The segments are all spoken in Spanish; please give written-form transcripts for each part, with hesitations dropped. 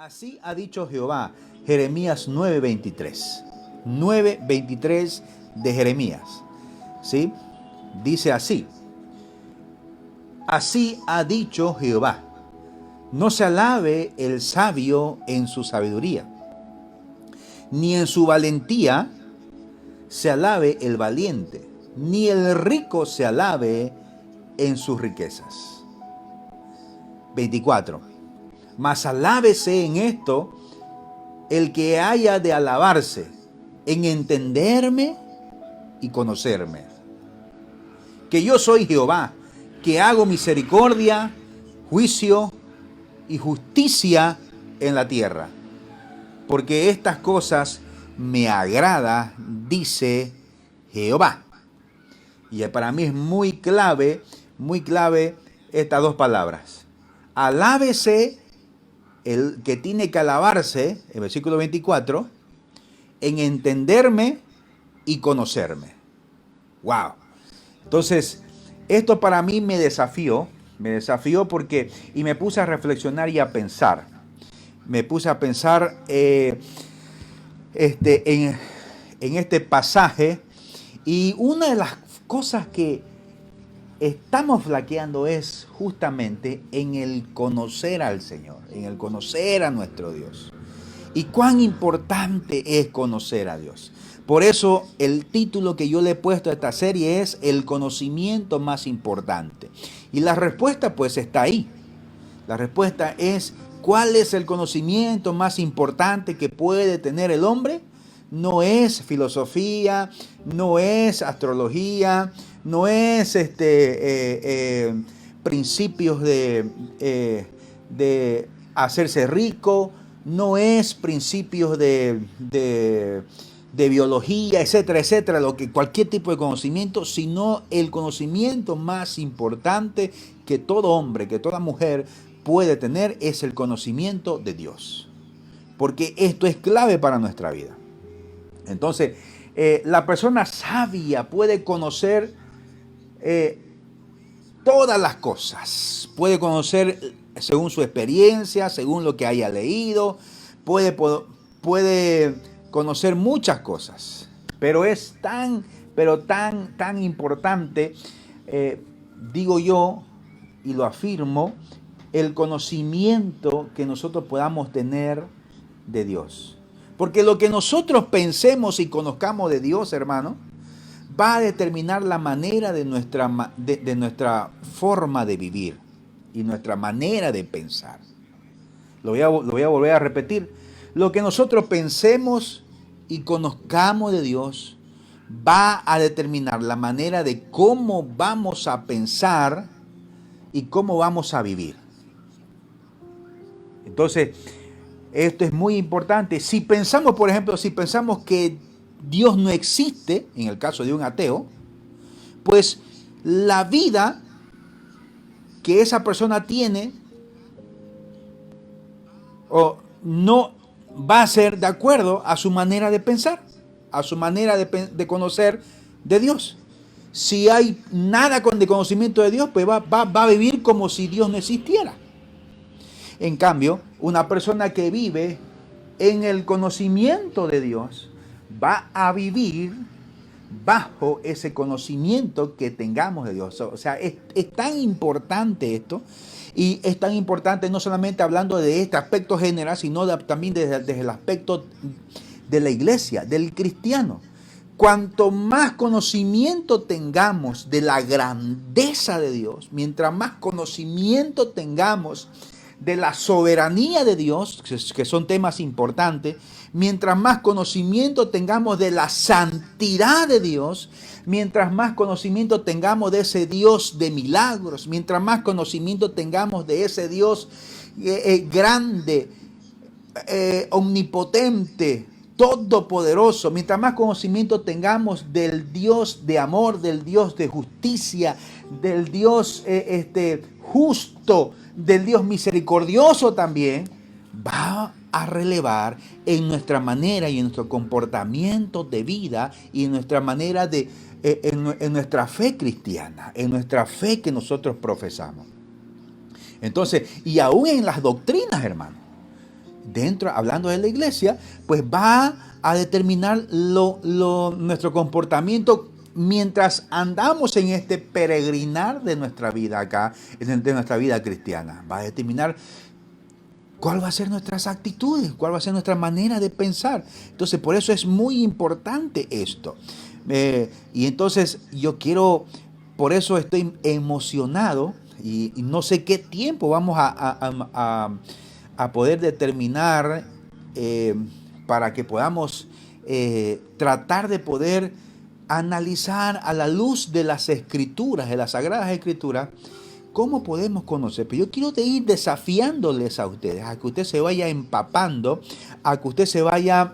Así ha dicho Jehová, Jeremías 9:23. 9:23 de Jeremías. ¿Sí? Dice así. Así ha dicho Jehová. No se alabe el sabio en su sabiduría, ni en su valentía se alabe el valiente, ni el rico se alabe en sus riquezas. 24. Mas alábese en esto el que haya de alabarse, en entenderme y conocerme. Que yo soy Jehová, que hago misericordia, juicio y justicia en la tierra. Porque estas cosas me agrada, dice Jehová. Y para mí es muy clave estas dos palabras. Alábese el que tiene que alabarse, el versículo 24, en entenderme y conocerme. ¡Wow! Entonces, esto para mí me desafió porque, y me puse a reflexionar y a pensar. Me puse a pensar en este pasaje, y una de las cosas que estamos flaqueando es justamente en el conocer al Señor, en el conocer a nuestro Dios. Y cuán importante es conocer a Dios. Por eso el título que yo le he puesto a esta serie es El conocimiento más importante. Y la respuesta pues está ahí. La respuesta es, ¿cuál es el conocimiento más importante que puede tener el hombre? No es filosofía, no es astrología, no es principios de hacerse rico, no es principios de biología, etcétera, etcétera, cualquier tipo de conocimiento, sino el conocimiento más importante que todo hombre, que toda mujer puede tener, es el conocimiento de Dios. Porque esto es clave para nuestra vida. Entonces, la persona sabia puede conocer todas las cosas. Puede conocer según su experiencia, según lo que haya leído. Puede conocer muchas cosas. Pero es tan importante, digo yo, y lo afirmo, el conocimiento que nosotros podamos tener de Dios. Porque lo que nosotros pensemos y conozcamos de Dios, hermano, va a determinar la manera de nuestra forma de vivir y nuestra manera de pensar. Lo voy a volver a repetir. Lo que nosotros pensemos y conozcamos de Dios va a determinar la manera de cómo vamos a pensar y cómo vamos a vivir. Entonces, esto es muy importante. Si pensamos, por ejemplo, que Dios no existe, en el caso de un ateo, pues la vida que esa persona tiene no va a ser de acuerdo a su manera de pensar, a su manera de conocer de Dios. Si hay nada de conocimiento de Dios, pues va a vivir como si Dios no existiera. En cambio, una persona que vive en el conocimiento de Dios va a vivir bajo ese conocimiento que tengamos de Dios. O sea, es tan importante esto, y es tan importante no solamente hablando de este aspecto general, sino también desde el aspecto de la iglesia, del cristiano. Cuanto más conocimiento tengamos de la grandeza de Dios, mientras más conocimiento tengamos de la soberanía de Dios, que son temas importantes, mientras más conocimiento tengamos de la santidad de Dios, mientras más conocimiento tengamos de ese Dios de milagros, mientras más conocimiento tengamos de ese Dios grande, omnipotente, todopoderoso, mientras más conocimiento tengamos del Dios de amor, del Dios de justicia, del Dios justo, del Dios misericordioso también, va a relevar en nuestra manera y en nuestro comportamiento de vida y en nuestra manera en nuestra fe cristiana, en nuestra fe que nosotros profesamos. Entonces, y aún en las doctrinas, hermano. dentro, hablando de la iglesia, pues va a determinar nuestro comportamiento mientras andamos en este peregrinar de nuestra vida acá, de nuestra vida cristiana. Va a determinar cuál va a ser nuestras actitudes, cuál va a ser nuestra manera de pensar. Entonces, por eso es muy importante esto. Y entonces por eso estoy emocionado y no sé qué tiempo vamos a poder determinar para que podamos tratar de poder analizar a la luz de las escrituras, de las sagradas escrituras, cómo podemos conocer. Pero yo quiero ir desafiándoles a ustedes, a que usted se vaya empapando, a que usted se vaya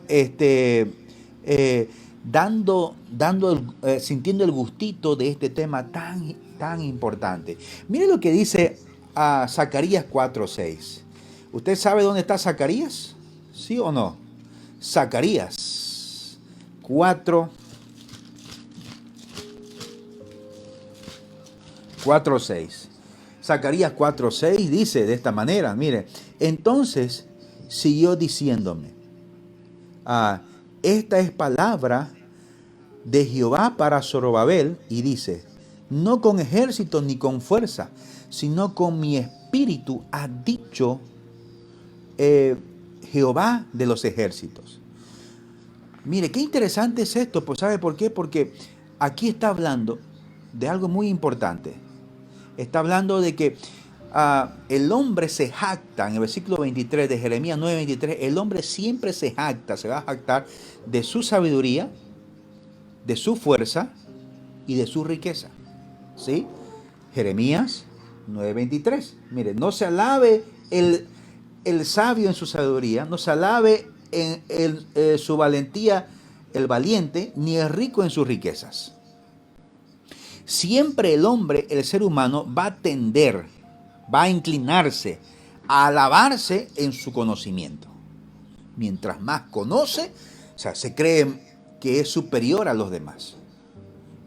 sintiendo el gustito de este tema tan importante. Mire lo que dice Zacarías 4:6. ¿Usted sabe dónde está Zacarías? ¿Sí o no? Zacarías 4:6. Zacarías 4:6 dice de esta manera, mire, entonces siguió diciéndome, esta es palabra de Jehová para Zorobabel, y dice, no con ejército ni con fuerza, sino con mi espíritu, ha dicho Jehová de los ejércitos. Mire, qué interesante es esto, pues ¿sabe por qué? Porque aquí está hablando de algo muy importante. Está hablando de que el hombre se jacta, en el versículo 23 de Jeremías 9:23, el hombre siempre se jacta, se va a jactar de su sabiduría, de su fuerza y de su riqueza. ¿Sí? Jeremías 9:23. Mire, no se alabe el sabio en su sabiduría, no se alabe en su valentía el valiente, ni el rico en sus riquezas. Siempre el hombre, el ser humano, va a tender, va a inclinarse, a alabarse en su conocimiento. Mientras más conoce, o sea, se cree que es superior a los demás.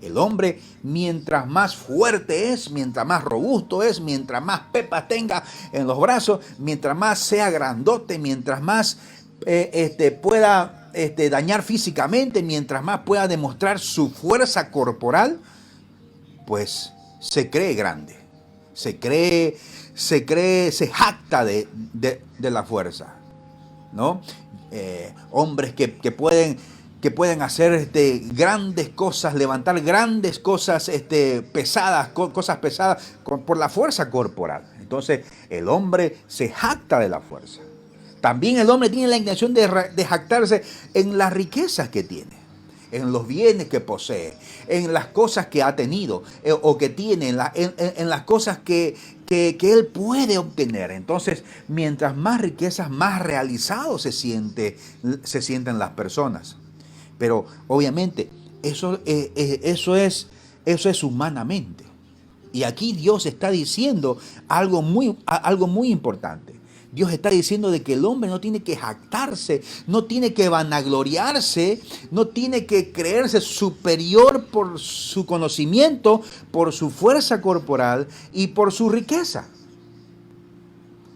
El hombre, mientras más fuerte es, mientras más robusto es, mientras más pepas tenga en los brazos, mientras más sea grandote, mientras más pueda dañar físicamente, mientras más pueda demostrar su fuerza corporal, pues se cree grande, se jacta de la fuerza, ¿no? Hombres que pueden hacer grandes cosas, levantar grandes cosas pesadas, cosas pesadas por la fuerza corporal. Entonces el hombre se jacta de la fuerza. También el hombre tiene la intención de jactarse en las riquezas que tiene, en los bienes que posee, en las cosas que ha tenido o que tiene, en las cosas que él puede obtener. Entonces, mientras más riquezas, más realizados se sienten las personas. Pero obviamente eso es humanamente. Y aquí Dios está diciendo algo muy importante. Dios está diciendo de que el hombre no tiene que jactarse, no tiene que vanagloriarse, no tiene que creerse superior por su conocimiento, por su fuerza corporal y por su riqueza.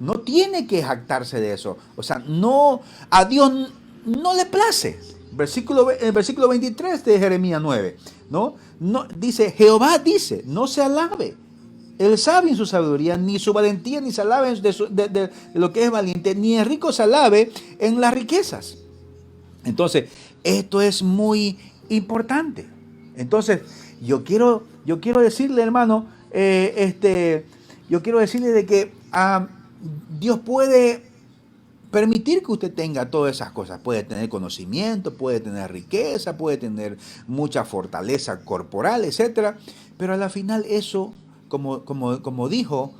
No tiene que jactarse de eso. O sea, a Dios no le place. El versículo 23 de Jeremías 9, ¿no? Dice, Jehová dice, no se alabe el sabio en su sabiduría, ni su valentía, ni se alabe de lo que es valiente, ni el rico se alabe en las riquezas. Entonces, esto es muy importante. Entonces, yo quiero decirle, hermano, yo quiero decirle de que Dios puede permitir que usted tenga todas esas cosas. Puede tener conocimiento, puede tener riqueza, puede tener mucha fortaleza corporal, etcétera. Pero a la final eso, como dijo,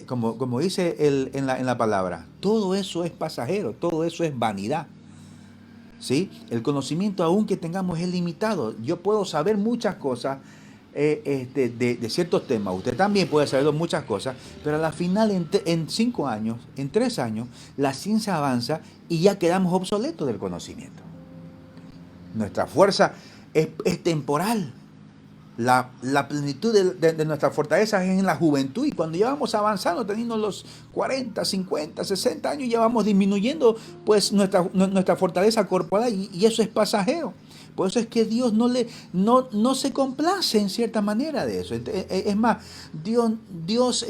como dice en la palabra, todo eso es pasajero, todo eso es vanidad. ¿Sí? El conocimiento, aún que tengamos, es limitado. Yo puedo saber muchas cosas de ciertos temas. Usted también puede saber muchas cosas, pero a la final, en 5 años, en 3 años, la ciencia avanza y ya quedamos obsoletos del conocimiento. Nuestra fuerza es temporal. La plenitud de nuestras fortalezas es en la juventud, y cuando ya vamos avanzando, teniendo los 40, 50, 60 años, ya vamos disminuyendo pues nuestra fortaleza corporal, y eso es pasajero. Por eso es que Dios no se complace en cierta manera de eso. Es más, Dios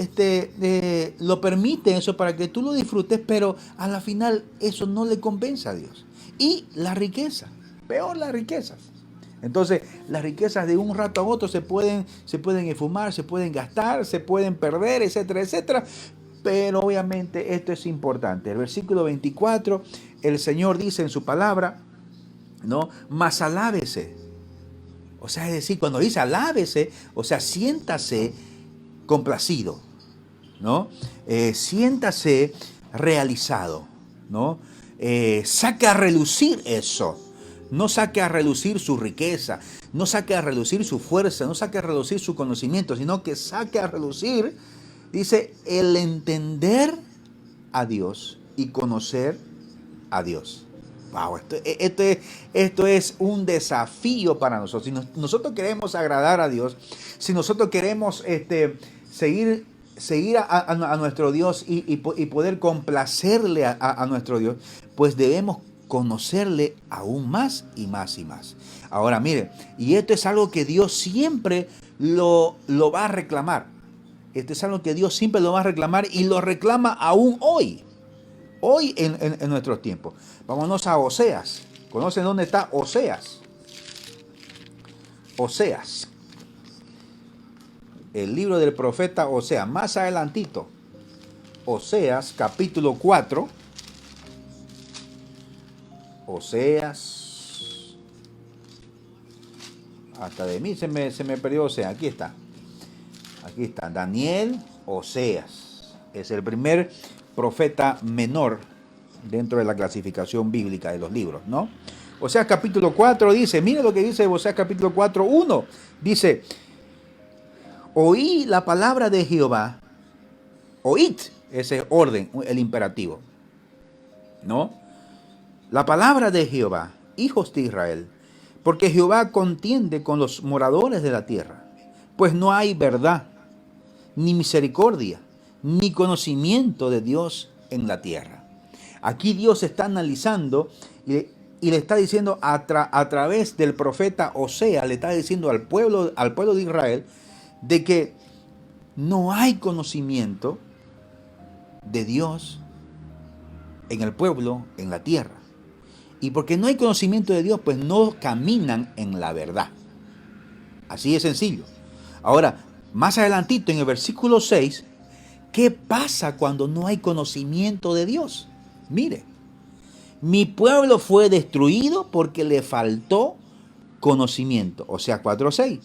lo permite eso para que tú lo disfrutes, pero a la final eso no le compensa a Dios. Y la riqueza, peor las riquezas. Entonces, las riquezas de un rato a otro se pueden esfumar, se pueden gastar, se pueden perder, etcétera, etcétera. Pero obviamente esto es importante. El versículo 24, el Señor dice en su palabra, ¿no? Mas alábese. O sea, es decir, cuando dice alábese, o sea, siéntase complacido, ¿no? Siéntase realizado, ¿no? Saque a relucir eso. No saque a relucir su riqueza, no saque a relucir su fuerza, no saque a relucir su conocimiento, sino que saque a relucir, dice, el entender a Dios y conocer a Dios. Wow, esto es un desafío para nosotros. Si nosotros queremos agradar a Dios, si nosotros queremos seguir a nuestro Dios y poder complacerle a nuestro Dios, pues debemos conocerle aún más y más y más. Ahora mire, y esto es algo que Dios siempre lo va a reclamar. Esto es algo que Dios siempre lo va a reclamar, y lo reclama aún hoy en nuestros tiempos. Vámonos a Oseas. ¿Conocen dónde está Oseas? Oseas. El libro del profeta Oseas, más adelantito. Oseas, capítulo 4. Oseas. Hasta de mí se me perdió Oseas. Aquí está. Aquí está. Daniel, Oseas. Es el primer profeta menor dentro de la clasificación bíblica de los libros, ¿no? Oseas capítulo 4 dice, mire lo que dice Oseas capítulo 4, 1. Dice, oí la palabra de Jehová. Oíd, ese orden, el imperativo, ¿no? La palabra de Jehová, hijos de Israel, porque Jehová contiende con los moradores de la tierra, pues no hay verdad, ni misericordia, ni conocimiento de Dios en la tierra. Aquí Dios está analizando y le está diciendo a través del profeta Oseas, le está diciendo al pueblo de Israel, de que no hay conocimiento de Dios en el pueblo, en la tierra. Y porque no hay conocimiento de Dios, pues no caminan en la verdad. Así de sencillo. Ahora, más adelantito en el versículo 6, ¿qué pasa cuando no hay conocimiento de Dios? Mire, mi pueblo fue destruido porque le faltó conocimiento. O sea, 4:6.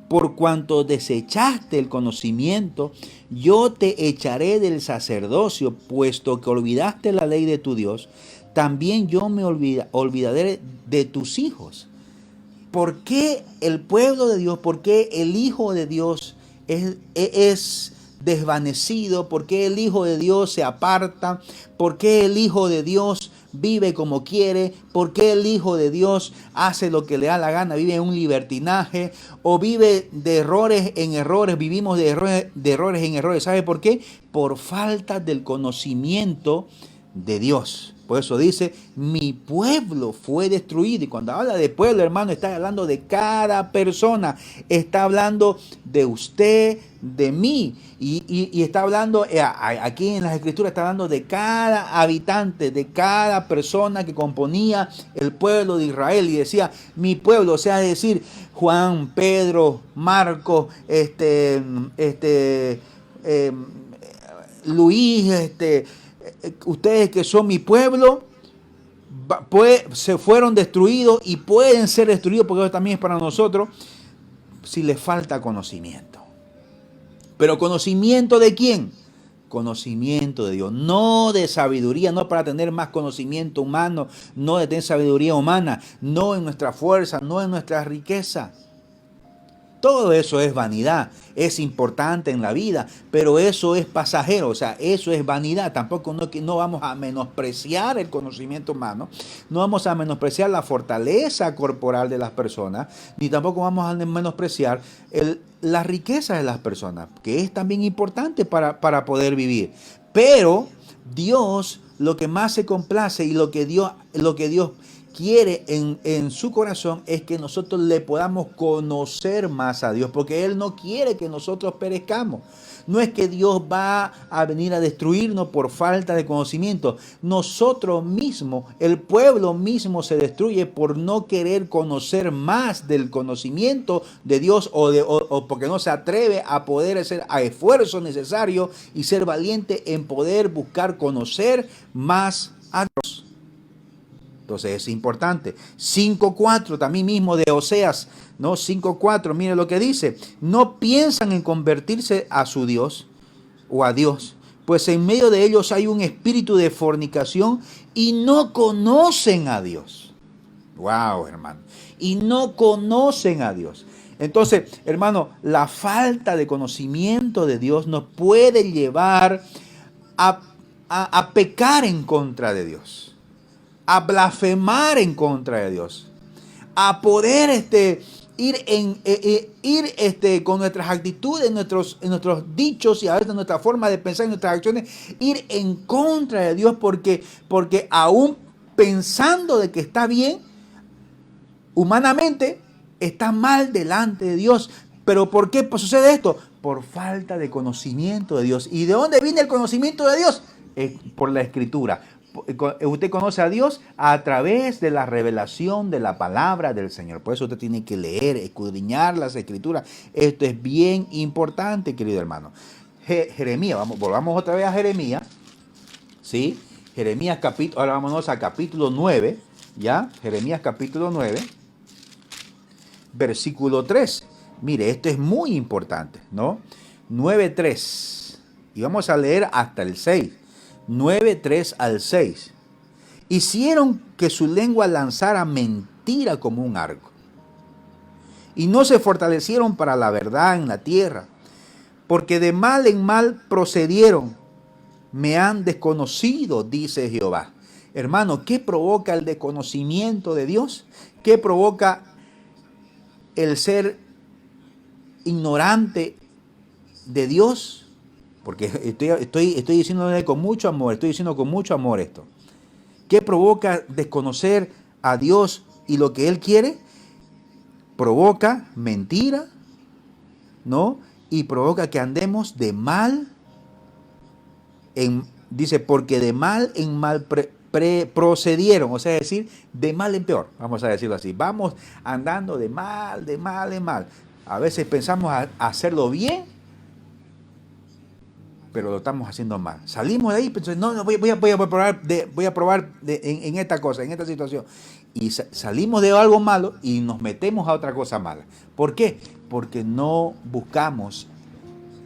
Por cuanto desechaste el conocimiento, yo te echaré del sacerdocio, puesto que olvidaste la ley de tu Dios. También yo me olvidaré de tus hijos. ¿Por qué el pueblo de Dios, por qué el Hijo de Dios es desvanecido? ¿Por qué el Hijo de Dios se aparta? ¿Por qué el Hijo de Dios vive como quiere? ¿Por qué el Hijo de Dios hace lo que le da la gana? Vive en un libertinaje o vive de errores en errores. Vivimos de errores en errores. ¿Sabe por qué? Por falta del conocimiento de Dios. Por eso dice, mi pueblo fue destruido. Y cuando habla de pueblo, hermano, está hablando de cada persona. Está hablando de usted, de mí. Y está hablando, aquí en las escrituras está hablando de cada habitante, de cada persona que componía el pueblo de Israel. Y decía, mi pueblo, o sea, es decir, Juan, Pedro, Marcos, Luis, ustedes que son mi pueblo, pues se fueron destruidos y pueden ser destruidos, porque eso también es para nosotros, si les falta conocimiento. Pero ¿conocimiento de quién? Conocimiento de Dios, no de sabiduría, no para tener más conocimiento humano, no de tener sabiduría humana, no en nuestra fuerza, no en nuestra riqueza, Todo eso es vanidad, es importante en la vida, pero eso es pasajero, o sea, eso es vanidad. Tampoco no vamos a menospreciar el conocimiento humano, no vamos a menospreciar la fortaleza corporal de las personas, ni tampoco vamos a menospreciar la riqueza de las personas, que es también importante para poder vivir. Pero Dios, lo que más se complace y lo que Dios quiere en su corazón es que nosotros le podamos conocer más a Dios, porque Él no quiere que nosotros perezcamos. No es que Dios va a venir a destruirnos por falta de conocimiento. Nosotros mismos, el pueblo mismo se destruye por no querer conocer más del conocimiento de Dios o porque no se atreve a poder hacer a esfuerzo necesario y ser valiente en poder buscar conocer más a Dios. Entonces es importante. 5.4 también mismo de Oseas, ¿no? 5.4, mire lo que dice. No piensan en convertirse a su Dios o a Dios, pues en medio de ellos hay un espíritu de fornicación y no conocen a Dios. Wow, hermano. Y no conocen a Dios. Entonces, hermano, la falta de conocimiento de Dios nos puede llevar a pecar en contra de Dios, a blasfemar en contra de Dios, a poder ir con nuestras actitudes, en nuestros dichos y a veces nuestra forma de pensar y nuestras acciones, ir en contra de Dios porque aún pensando de que está bien, humanamente está mal delante de Dios. ¿Pero por qué sucede esto? Por falta de conocimiento de Dios. ¿Y de dónde viene el conocimiento de Dios? Por la Escritura. Usted conoce a Dios a través de la revelación de la palabra del Señor. Por eso usted tiene que leer, escudriñar las Escrituras. Esto es bien importante, querido hermano. Jeremías, volvamos otra vez a Jeremías. ¿Sí? Jeremías ahora vámonos a capítulo 9. ¿Ya? Jeremías capítulo 9. Versículo 3. Mire, esto es muy importante, ¿no? 9:3. Y vamos a leer hasta el 6. 9:3 al 6. Hicieron que su lengua lanzara mentira como un arco, y no se fortalecieron para la verdad en la tierra, porque de mal en mal procedieron, me han desconocido, dice Jehová. Hermano, ¿qué provoca el desconocimiento de Dios? ¿Qué provoca el ser ignorante de Dios? Porque estoy diciéndole con mucho amor, estoy diciendo con mucho amor esto. ¿Qué provoca desconocer a Dios y lo que Él quiere? Provoca mentira, ¿no? Y provoca que andemos de mal dice, porque de mal en mal procedieron, o sea, es decir, de mal en peor, vamos a decirlo así. Vamos andando de mal en mal. A veces pensamos hacerlo bien, pero lo estamos haciendo mal. Salimos de ahí, pensando, no, voy a probar en esta cosa, en esta situación. Y salimos de algo malo y nos metemos a otra cosa mala. ¿Por qué? Porque no buscamos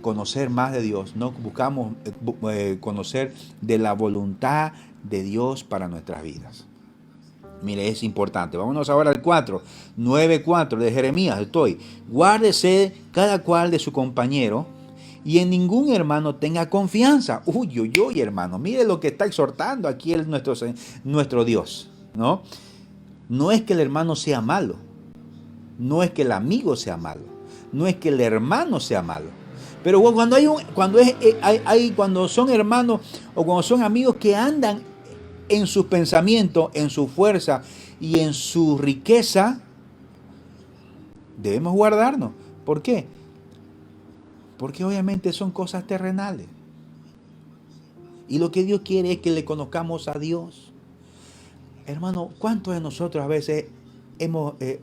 conocer más de Dios, no buscamos conocer de la voluntad de Dios para nuestras vidas. Mire, es importante. Vámonos ahora al 4, 9:4 de Jeremías. Guárdese cada cual de su compañero, y en ningún hermano tenga confianza. Uy, hermano, mire lo que está exhortando aquí nuestro Dios, ¿no? No es que el hermano sea malo, no es que el amigo sea malo, no es que el hermano sea malo. Pero cuando son hermanos o cuando son amigos que andan en sus pensamientos, en su fuerza y en su riqueza, debemos guardarnos. ¿Por qué? Porque obviamente son cosas terrenales. Y lo que Dios quiere es que le conozcamos a Dios. Hermano, ¿cuántos de nosotros a veces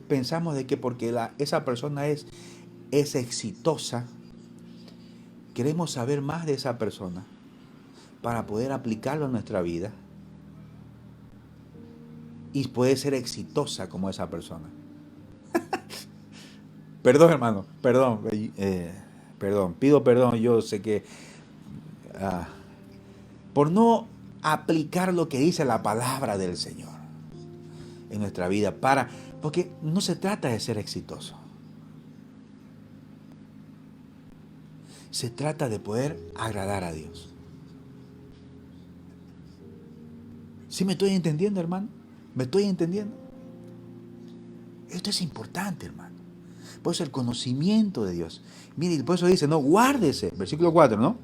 pensamos de que porque esa persona es exitosa, queremos saber más de esa persona para poder aplicarlo en nuestra vida y poder ser exitosa como esa persona? Perdón, hermano, perdón. Pido perdón, yo sé que por no aplicar lo que dice la palabra del Señor en nuestra vida, porque no se trata de ser exitoso. se trata de poder agradar a Dios. ¿Sí me estoy entendiendo, hermano? ¿Me estoy entendiendo? Esto es importante, hermano. Por eso el conocimiento de Dios. Mire, por eso dice, no, guárdese, versículo 4, ¿no?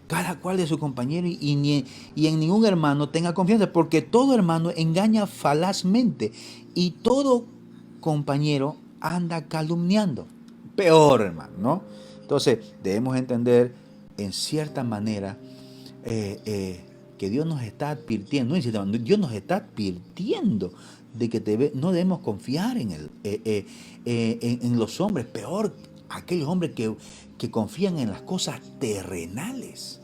Cada cual de su compañero y en ningún hermano tenga confianza, porque todo hermano engaña falazmente y todo compañero anda calumniando. Peor, hermano, ¿no? Entonces, debemos entender en cierta manera que Dios nos está advirtiendo, Dios nos está advirtiendo de que no debemos confiar en los hombres, peor aquellos hombres que confían en las cosas terrenales.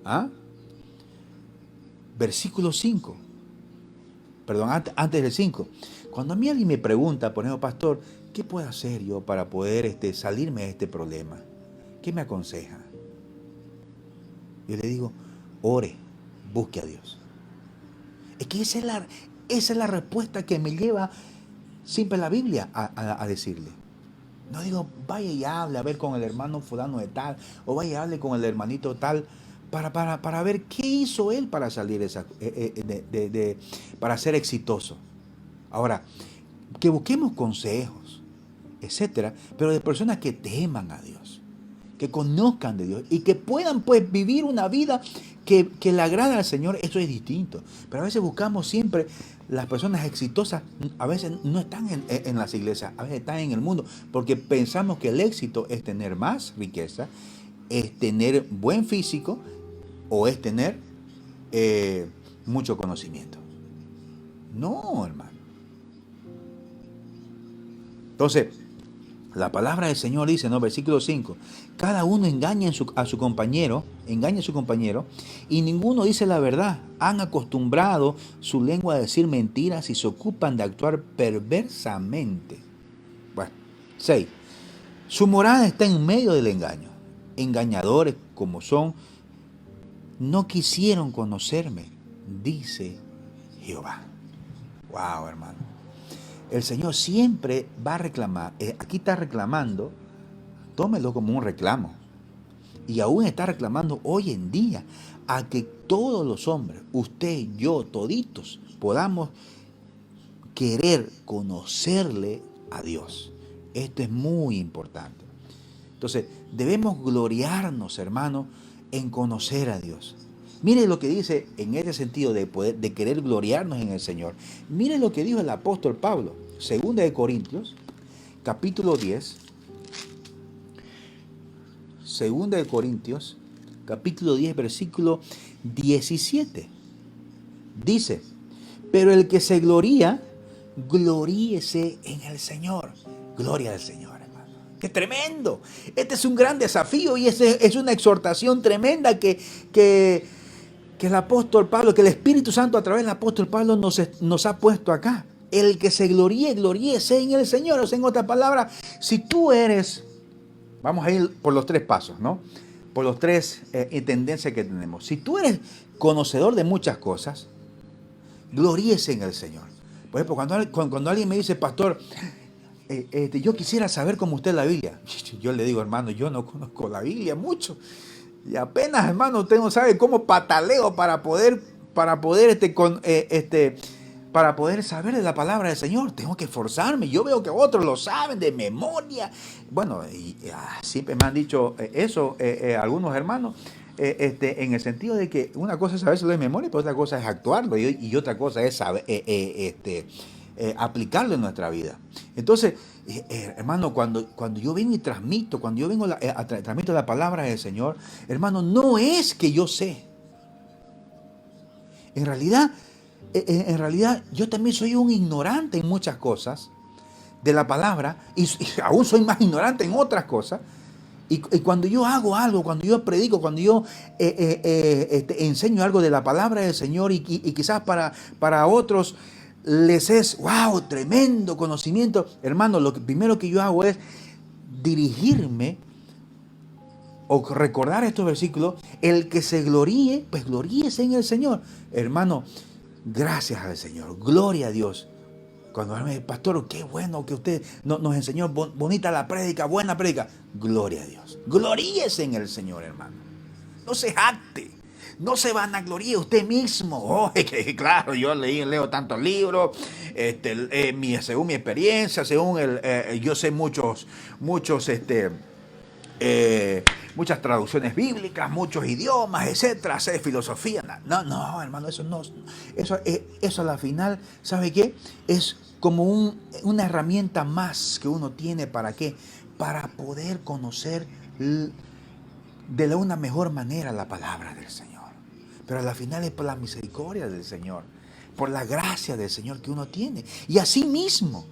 ¿Ah? Versículo 5. Perdón, antes del 5. Cuando a mí alguien me pregunta, por ejemplo, pastor, ¿qué puedo hacer yo para poder salirme de este problema? ¿Qué me aconseja? Yo le digo, ore, busque a Dios. Es que esa es la respuesta que me lleva siempre la Biblia a decirle. No digo, vaya y hable a ver con el hermano fulano de tal, o vaya y hable con el hermanito tal, para ver qué hizo él para salir para ser exitoso. Ahora, que busquemos consejos, etcétera, pero de personas que teman a Dios, que conozcan de Dios y que puedan pues vivir una vida que le agrada al Señor. Eso es distinto. Pero a veces buscamos siempre las personas exitosas, a veces no están en las iglesias, a veces están en el mundo, porque pensamos que el éxito es tener más riqueza, es tener buen físico o es tener mucho conocimiento. No, hermano. Entonces, la palabra del Señor dice, ¿no? Versículo 5, cada uno engaña a su compañero, y ninguno dice la verdad. Han acostumbrado su lengua a decir mentiras y se ocupan de actuar perversamente. Bueno, 6. Su morada está en medio del engaño. Engañadores como son, no quisieron conocerme, dice Jehová. Wow, hermano. El Señor siempre va a reclamar. Aquí está reclamando, tómelo como un reclamo. Y aún está reclamando hoy en día a que todos los hombres, usted, yo, toditos, podamos querer conocerle a Dios. Esto es muy importante. Entonces, debemos gloriarnos, hermano, en conocer a Dios. Mire lo que dice en este sentido de querer gloriarnos en el Señor. Mire lo que dijo el apóstol Pablo, 2 Corintios, capítulo 10. 2 Corintios, capítulo 10, versículo 17. Dice, pero el que se gloría, gloríese en el Señor. Gloria al Señor, hermano. ¡Qué tremendo! Este es un gran desafío y es una exhortación tremenda que el apóstol Pablo, que el Espíritu Santo a través del apóstol Pablo nos ha puesto acá. El que se gloríese en el Señor. O sea, en otras palabras, si tú eres, vamos a ir por los 3 pasos, ¿no? Por los 3 tendencias que tenemos. Si tú eres conocedor de muchas cosas, gloríese en el Señor. Por ejemplo, cuando alguien me dice, pastor, yo quisiera saber cómo usted es la Biblia. Yo le digo, hermano, yo no conozco la Biblia mucho. Y apenas, hermano, usted no sabe cómo pataleo para poder saber de la palabra del Señor. Tengo que esforzarme. Yo veo que otros lo saben de memoria. Bueno, siempre me han dicho eso algunos hermanos, en el sentido de que una cosa es saberlo de memoria, pero otra cosa es actuarlo y otra cosa es saber, aplicarlo en nuestra vida. Entonces, hermano, cuando yo vengo y transmito, cuando yo vengo transmito la palabra del Señor, hermano, no es que yo sé. En realidad, yo también soy un ignorante en muchas cosas de la palabra y aún soy más ignorante en otras cosas. Y cuando yo hago algo, cuando yo predico, cuando yo enseño algo de la palabra del Señor y quizás para otros les es, wow, tremendo conocimiento. Hermano, lo primero que yo hago es dirigirme o recordar estos versículos. El que se gloríe, pues gloríese en el Señor. Hermano, gracias al Señor, gloria a Dios. Cuando me dice, pastor, qué bueno que usted nos enseñó, bonita la prédica, buena prédica. Gloria a Dios. Gloríese en el Señor, hermano. No se jacte. No se vanagloríe usted mismo. Oh, claro, yo leo tantos libros, según mi experiencia, según yo sé muchos, muchas traducciones bíblicas, muchos idiomas, etcétera, sé filosofía. No, hermano, eso a la final, ¿sabe qué? Es como una herramienta más que uno tiene. ¿Para qué? Para poder conocer de una mejor manera la palabra del Señor. Pero a la final es por la misericordia del Señor, por la gracia del Señor que uno tiene. Y así mismo,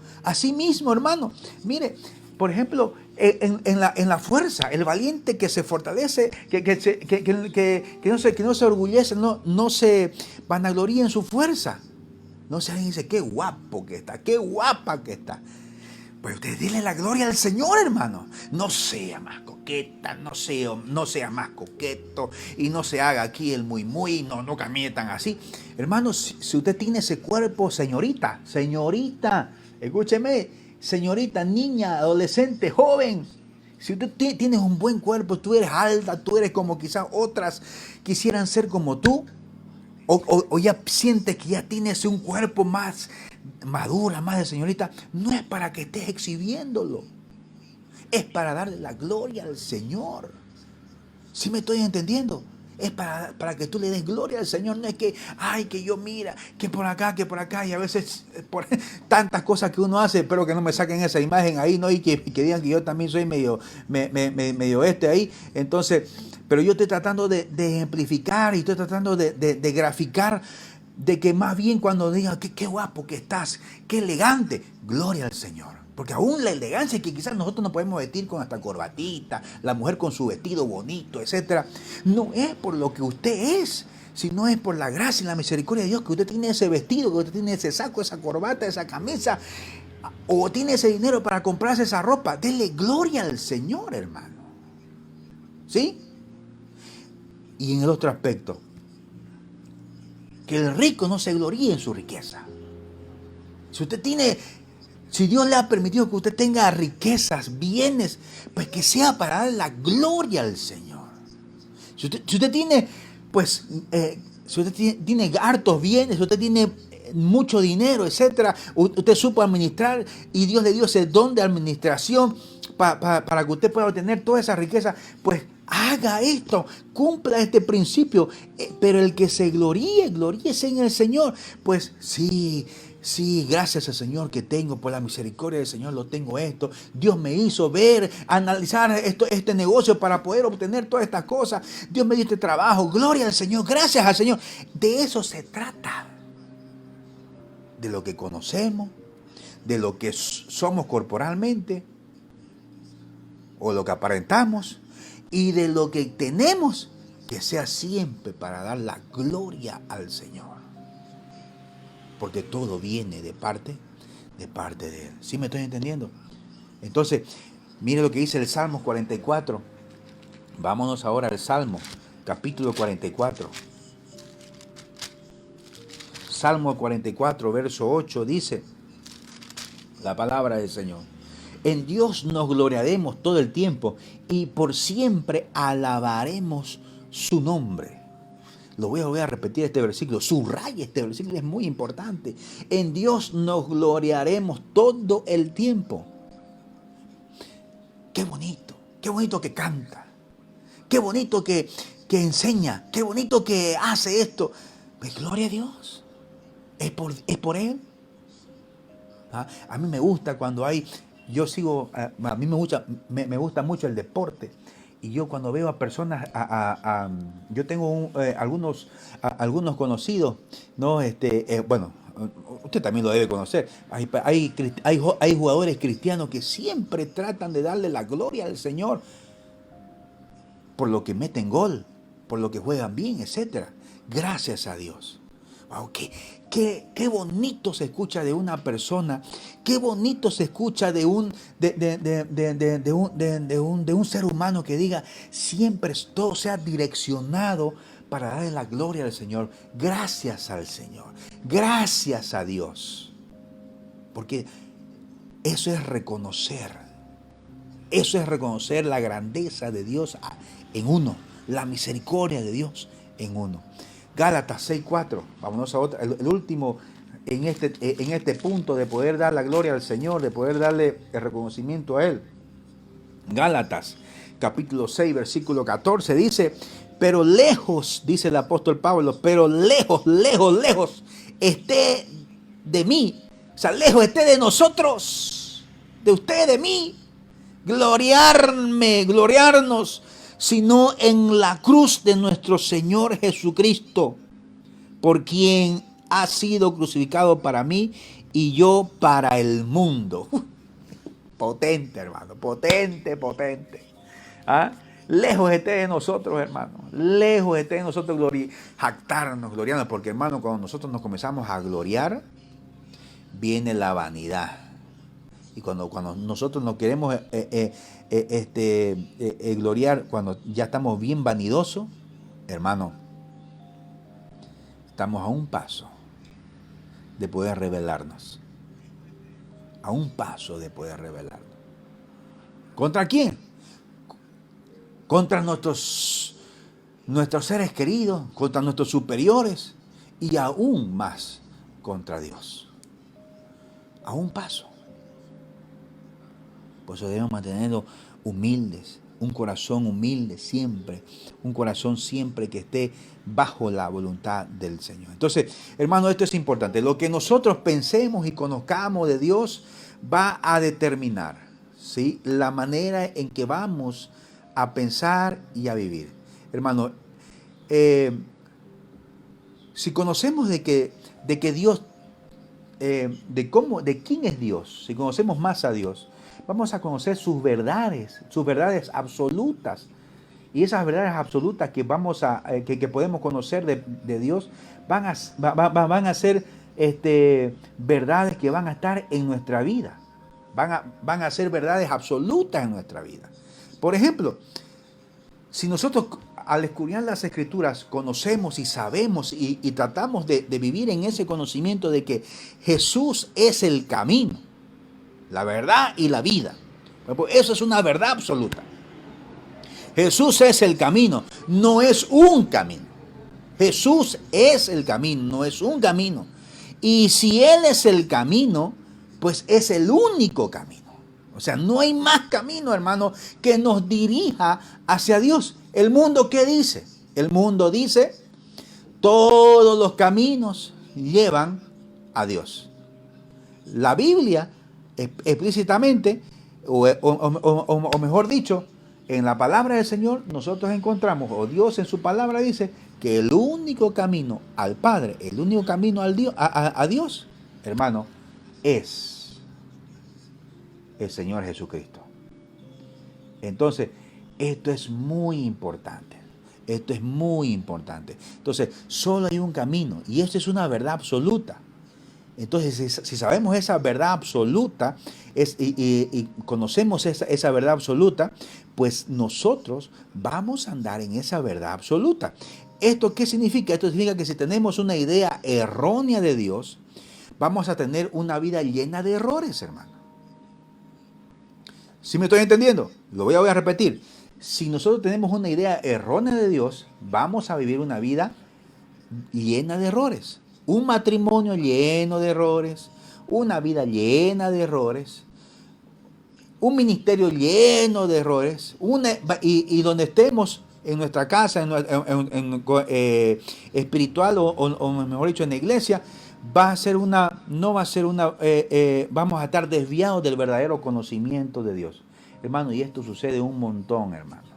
hermano, mire, por ejemplo, en la fuerza, el valiente que se fortalece, que no se orgullece, no se vanagloría en su fuerza. No se dice, qué guapo que está, qué guapa que está. Pues usted dile la gloria al Señor, hermano. No sea más coqueta, no sea más coqueto y no se haga aquí el muy, no camine tan así. Hermano, si usted tiene ese cuerpo, señorita, escúcheme, señorita, niña, adolescente, joven. Si usted tienes un buen cuerpo, tú eres alta, tú eres como quizás otras quisieran ser como tú, o ya sientes que ya tienes un cuerpo más madura, más de señorita, no es para que estés exhibiéndolo, es para darle la gloria al Señor. ¿Sí me estoy entendiendo? Es para que tú le des gloria al Señor. No es que, que yo mira, que por acá, y a veces por tantas cosas que uno hace. Espero que no me saquen esa imagen ahí, ¿no? Y que digan que yo también soy medio ahí. Entonces, pero yo estoy tratando de ejemplificar y estoy tratando de graficar, de que más bien cuando digan qué guapo que estás, qué elegante, gloria al Señor. Porque aún la elegancia que quizás nosotros nos podemos vestir con hasta corbatita, la mujer con su vestido bonito, etcétera, no es por lo que usted es, sino es por la gracia y la misericordia de Dios, que usted tiene ese vestido, que usted tiene ese saco, esa corbata, esa camisa, o tiene ese dinero para comprarse esa ropa. Dele gloria al Señor, hermano. ¿Sí? Y en el otro aspecto, que el rico no se gloríe en su riqueza. Si Dios le ha permitido que usted tenga riquezas, bienes, pues que sea para dar la gloria al Señor. Si usted tiene, pues, si usted tiene hartos bienes, si usted tiene mucho dinero, etcétera, usted supo administrar y Dios le dio ese don de administración para que usted pueda obtener toda esa riqueza, pues haga esto, cumpla este principio, pero el que se gloríese en el Señor. Pues sí, gracias al Señor que tengo, por la misericordia del Señor lo tengo esto. Dios me hizo ver, analizar este negocio para poder obtener todas estas cosas. Dios me dio este trabajo, gloria al Señor, gracias al Señor. De eso se trata. De lo que conocemos, de lo que somos corporalmente, o lo que aparentamos, y de lo que tenemos, que sea siempre para dar la gloria al Señor. Porque todo viene de parte de Él. ¿Sí me estoy entendiendo? Entonces, mire lo que dice el Salmo 44. Vámonos ahora al Salmo, capítulo 44. Salmo 44, verso 8, dice la palabra del Señor: en Dios nos gloriaremos todo el tiempo y por siempre alabaremos su nombre. Lo voy a repetir este versículo, subraya este versículo, es muy importante. En Dios nos gloriaremos todo el tiempo. Qué bonito que canta, qué bonito que enseña, qué bonito que hace esto. Pues gloria a Dios, es por Él. A mí me gusta cuando hay, a mí me gusta mucho el deporte. Y yo cuando veo a personas, yo tengo algunos conocidos, ¿no? Bueno, usted también lo debe conocer. Hay jugadores cristianos que siempre tratan de darle la gloria al Señor por lo que meten gol, por lo que juegan bien, etcétera. Gracias a Dios. Wow, qué bonito se escucha de una persona, qué bonito se escucha de un ser humano que diga siempre todo sea direccionado para darle la gloria al Señor. Gracias al Señor, gracias a Dios. Porque eso es reconocer. Eso es reconocer la grandeza de Dios en uno, la misericordia de Dios en uno. Gálatas 6:4, vámonos a otra, el último en este punto de poder dar la gloria al Señor, de poder darle el reconocimiento a Él. Gálatas capítulo 6, versículo 14 dice, pero lejos, dice el apóstol Pablo, pero lejos, lejos, lejos esté de mí, o sea, lejos esté de nosotros, de usted, de mí, gloriarnos, sino en la cruz de nuestro Señor Jesucristo, por quien ha sido crucificado para mí y yo para el mundo. Potente, hermano, potente, potente. ¿Ah? Lejos esté de nosotros, hermano. Lejos esté de nosotros jactarnos, gloriarnos, porque, hermano, cuando nosotros nos comenzamos a gloriar, viene la vanidad. Y cuando nosotros nos queremos gloriar, cuando ya estamos bien vanidosos, hermano, estamos a un paso de poder rebelarnos. A un paso de poder rebelarnos. ¿Contra quién? Contra nuestros seres queridos, contra nuestros superiores y aún más contra Dios. A un paso. Por eso debemos mantenernos humildes, un corazón humilde siempre, un corazón siempre que esté bajo la voluntad del Señor. Entonces, hermano, esto es importante. Lo que nosotros pensemos y conozcamos de Dios va a determinar, ¿sí?, la manera en que vamos a pensar y a vivir. Hermano, si conocemos de que Dios, de quién es Dios, si conocemos más a Dios, vamos a conocer sus verdades absolutas. Y esas verdades absolutas que que podemos conocer de Dios van a ser verdades que van a estar en nuestra vida. Van a ser verdades absolutas en nuestra vida. Por ejemplo, si nosotros al escudriñar las Escrituras conocemos y sabemos y tratamos de vivir en ese conocimiento de que Jesús es el camino, la verdad y la vida. Pues eso es una verdad absoluta. Jesús es el camino, no es un camino. Jesús es el camino, no es un camino. Y si Él es el camino, pues es el único camino. O sea, no hay más camino, hermano, que nos dirija hacia Dios. ¿El mundo qué dice? El mundo dice, todos los caminos llevan a Dios. La Biblia explícitamente, o mejor dicho, en la palabra del Señor nosotros encontramos, o Dios en su palabra dice, que el único camino al Padre, el único camino a Dios, hermano, es el Señor Jesucristo. Entonces, esto es muy importante. Esto es muy importante. Entonces, solo hay un camino, y esto es una verdad absoluta. Entonces, si sabemos esa verdad absoluta y conocemos esa verdad absoluta, pues nosotros vamos a andar en esa verdad absoluta. ¿Esto qué significa? Esto significa que si tenemos una idea errónea de Dios, vamos a tener una vida llena de errores, hermano. ¿Sí me estoy entendiendo? Lo voy a repetir. Si nosotros tenemos una idea errónea de Dios, vamos a vivir una vida llena de errores. Un matrimonio lleno de errores, una vida llena de errores, un ministerio lleno de errores, y donde estemos en nuestra casa, espiritual o mejor dicho en la iglesia, vamos a estar desviados del verdadero conocimiento de Dios. Hermano, y esto sucede un montón, hermano,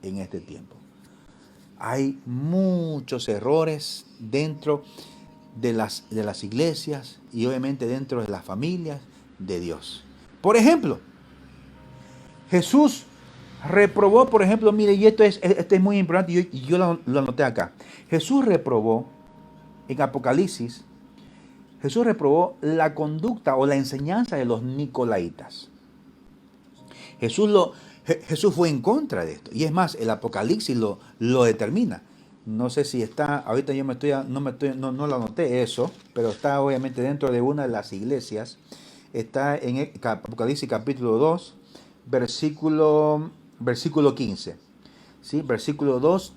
en este tiempo. Hay muchos errores dentro de las iglesias y obviamente dentro de las familias de Dios. Por ejemplo, Jesús reprobó, por ejemplo, mire, y esto es muy importante, y yo lo anoté acá. Jesús reprobó, en Apocalipsis, Jesús reprobó la conducta o la enseñanza de los nicolaitas. Jesús fue en contra de esto. Y es más, el Apocalipsis lo determina. No sé si está, ahorita no lo anoté eso, pero está obviamente dentro de una de las iglesias está en Apocalipsis capítulo 2, versículo 15. ¿Sí? Versículo 2,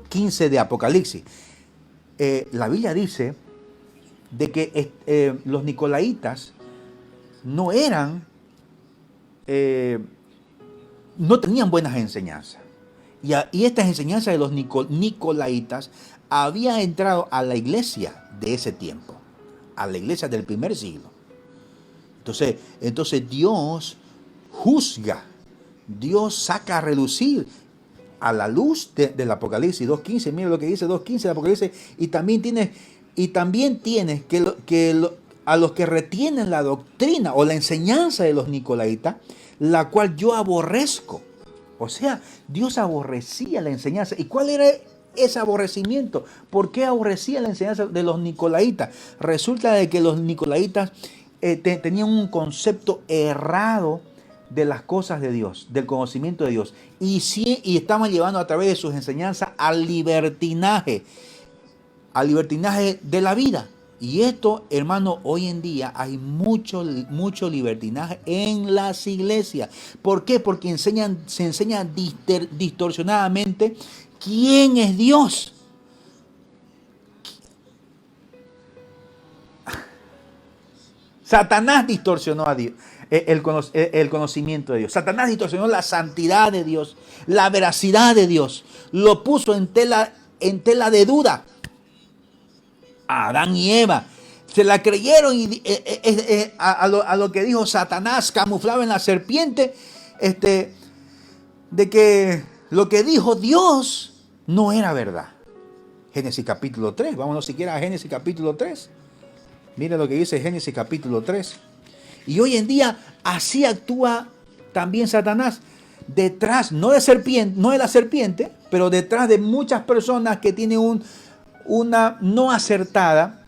15 de Apocalipsis. La Biblia dice de que los nicolaitas no eran, no tenían buenas enseñanzas. Y estas enseñanzas de los nicolaitas habían entrado a la iglesia de ese tiempo, a la iglesia del primer siglo. Entonces Dios juzga, Dios saca a relucir a la luz del Apocalipsis 2.15. Mira lo que dice 2.15 del Apocalipsis. Y también tienes a los que retienen la doctrina o la enseñanza de los nicolaitas, la cual yo aborrezco. O sea, Dios aborrecía la enseñanza. ¿Y cuál era ese aborrecimiento? ¿Por qué aborrecía la enseñanza de los nicolaitas? Resulta de que los nicolaitas tenían un concepto errado de las cosas de Dios, del conocimiento de Dios. Y estaban llevando a través de sus enseñanzas al libertinaje de la vida. Y esto, hermano, hoy en día hay mucho libertinaje en las iglesias. ¿Por qué? Porque se enseña distorsionadamente quién es Dios. Satanás distorsionó a Dios, el conocimiento de Dios. Satanás distorsionó la santidad de Dios, la veracidad de Dios. Lo puso en tela de duda. Adán y Eva se la creyeron y a lo que dijo Satanás, camuflado en la serpiente, de que lo que dijo Dios no era verdad. Génesis capítulo 3, vámonos siquiera a Génesis capítulo 3. Mira lo que dice Génesis capítulo 3. Y hoy en día así actúa también Satanás, detrás, no de la serpiente, pero detrás de muchas personas que tienen una no acertada,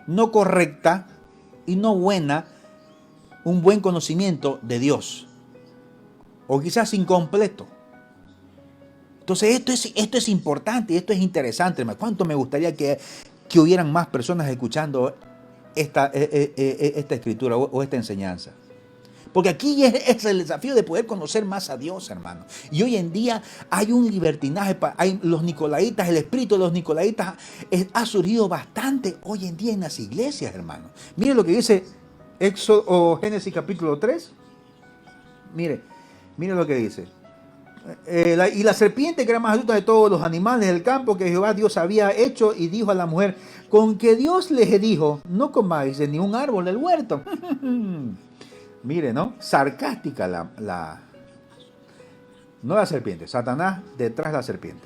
no correcta y no buena, un buen conocimiento de Dios. O quizás incompleto. Entonces esto es importante y esto es interesante. ¿Cuánto me gustaría que hubieran más personas escuchando esta escritura o esta enseñanza? Porque aquí es el desafío de poder conocer más a Dios, hermano. Y hoy en día hay un libertinaje, hay los nicolaitas, el espíritu de los nicolaitas ha surgido bastante hoy en día en las iglesias, hermano. Mire lo que dice Génesis capítulo 3. Mire lo que dice. Y la serpiente, que era más astuta de todos los animales del campo que Jehová Dios había hecho, y dijo a la mujer, con que Dios les dijo, no comáis de ningún árbol del huerto. Mire, ¿no? Sarcástica no la serpiente, Satanás detrás de la serpiente.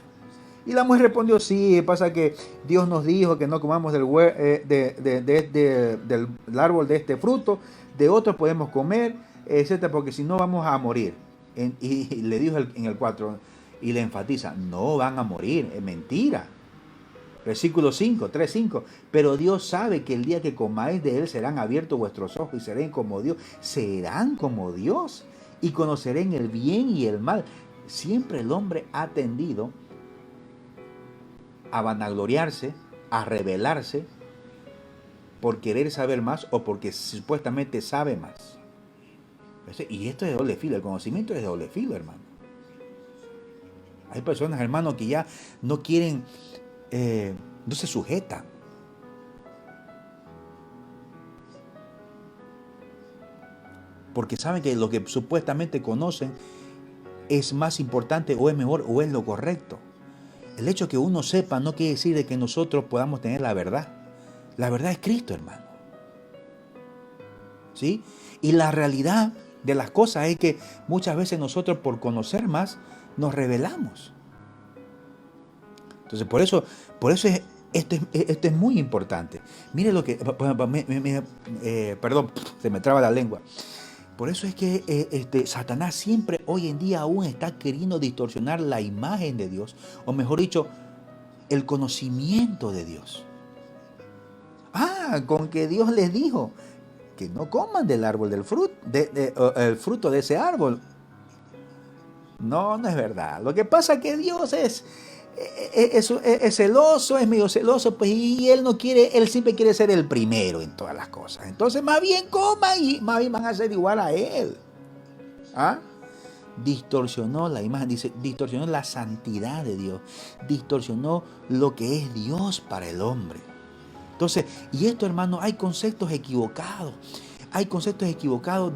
Y la mujer respondió, sí, pasa que Dios nos dijo que no comamos del árbol de este fruto, de otros podemos comer, etcétera, porque si no vamos a morir. Y le dijo en el 4, y le enfatiza, no van a morir, es mentira. Versículo 5, 3:5. Pero Dios sabe que el día que comáis de él serán abiertos vuestros ojos y serán como Dios. Serán como Dios y conocerán el bien y el mal. Siempre el hombre ha tendido a vanagloriarse, a rebelarse por querer saber más o porque supuestamente sabe más. Y esto es de doble filo, el conocimiento es de doble filo, hermano. Hay personas, hermano, que ya no quieren, no se sujetan. Porque saben que lo que supuestamente conocen es más importante o es mejor o es lo correcto. El hecho de que uno sepa no quiere decir de que nosotros podamos tener la verdad. La verdad es Cristo, hermano. ¿Sí? Y la realidad de las cosas es que muchas veces nosotros por conocer más nos rebelamos. Entonces por eso esto es muy importante. Mire lo que, perdón, se me traba la lengua. Por eso es que Satanás siempre hoy en día aún está queriendo distorsionar la imagen de Dios, o mejor dicho, el conocimiento de Dios. Con que Dios les dijo que no coman del árbol del fruto, el fruto de ese árbol. No es verdad. Lo que pasa es que Dios es celoso, es medio celoso, pues, y él no quiere, él siempre quiere ser el primero en todas las cosas. Entonces, más bien coman y más bien van a ser igual a él. ¿Ah? Distorsionó la imagen, dice, distorsionó la santidad de Dios, distorsionó lo que es Dios para el hombre. Entonces, y esto, hermano, hay conceptos equivocados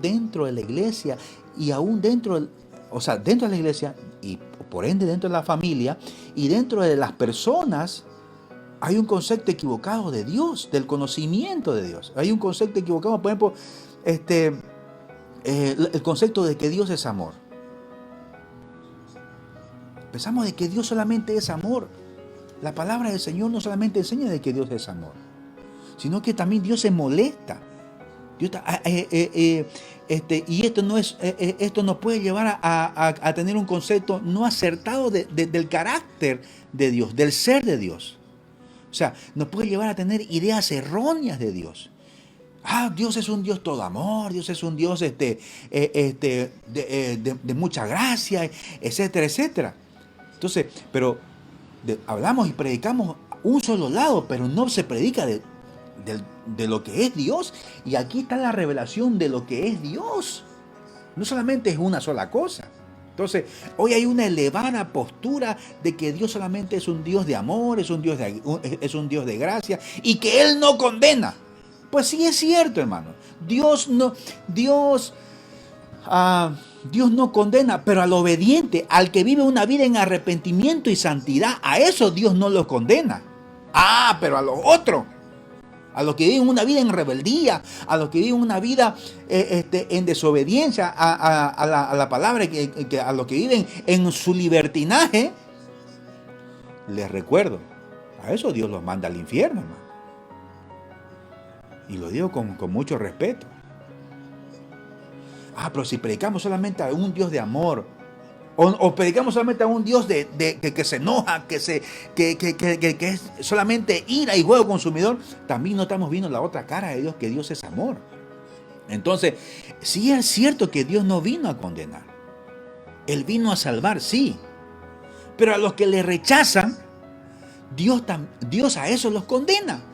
dentro de la iglesia y aún dentro, o sea, dentro de la iglesia y por ende dentro de la familia y dentro de las personas. Hay un concepto equivocado de Dios, del conocimiento de Dios. Hay un concepto equivocado, por ejemplo, el concepto de que Dios es amor. Pensamos de que Dios solamente es amor. La palabra del Señor no solamente enseña de que Dios es amor, sino que también Dios se molesta. Y esto nos puede llevar a tener un concepto no acertado del carácter de Dios, del ser de Dios. O sea, nos puede llevar a tener ideas erróneas de Dios. Dios es un Dios todo amor, Dios es un Dios de mucha gracia, etcétera, etcétera. Entonces, pero hablamos y predicamos un solo lado, pero no se predica de lo que es Dios. Y aquí está la revelación de lo que es Dios. No solamente es una sola cosa. Entonces, hoy hay una elevada postura de que Dios solamente es un Dios de amor, es un Dios de gracia y que Él no condena. Pues sí es cierto, hermano. Dios no condena, pero al obediente, al que vive una vida en arrepentimiento y santidad, a eso Dios no los condena. Pero a los otros, a los que viven una vida en rebeldía, a los que viven una vida en desobediencia a la palabra, a los que viven en su libertinaje, les recuerdo, a eso Dios los manda al infierno, hermano. Y lo digo con mucho respeto. Pero si predicamos solamente a un Dios de amor, o predicamos solamente a un Dios que se enoja, que es solamente ira y juego consumidor, también no estamos viendo la otra cara de Dios, que Dios es amor. Entonces, sí es cierto que Dios no vino a condenar. Él vino a salvar, sí. Pero a los que le rechazan, Dios a eso los condena.